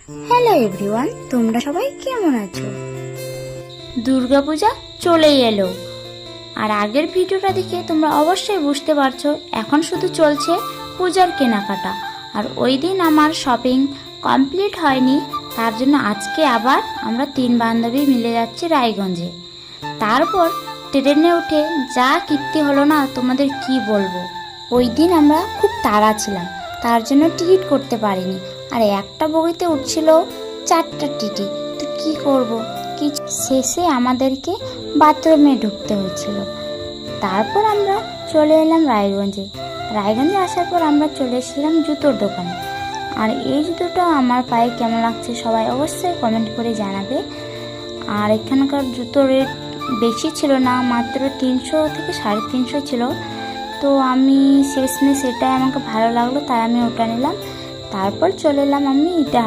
Hello everyone, তোমরা সবাই কেমন আছো? দুর্গাপূজা চলেই এলো, আর আগের ভিডিওটা দেখে তোমরা অবশ্যই বুঝতে পারছো এখন শুধু চলছে পূজার কেনাকাটা। আর ওই দিন আমার শপিং কমপ্লিট হয়নি, তার জন্য আজকে আবার আমরা 3 বান্ধবী মিলে যাচ্ছি রায়গঞ্জে। তারপর ট্রেনে উঠে যা কীর্তি হলো না, তোমাদের কি বলবো। ওই দিন আমরা খুব তাড়া ছিলাম, তার জন্য টিকিট করতে পারিনি। আর একটা বগিতে উঠছিল 4টা টিটি, তো কি করব, কি শেষে আমাদেরকে বাথরুমে ঢুকতে হয়েছিল। তারপর আমরা চলে এলাম রায়গঞ্জে। রায়গঞ্জে আসার পর আমরা চলে এসেছিলাম জুতোর দোকানে। আর এই জুতোটা আমার পায়ে কেমন লাগছে সবাই অবশ্যই কমেন্ট করে জানাবে। আর এখানকার জুতোর রেট বেশি ছিল না, মাত্র 300 থেকে 350 ছিল। তো আমি শেষমেশ এটাই আমাকে ভালো লাগলো, তাই আমি ওটা নিলাম। তারপর চলে এলাম আমি ইটা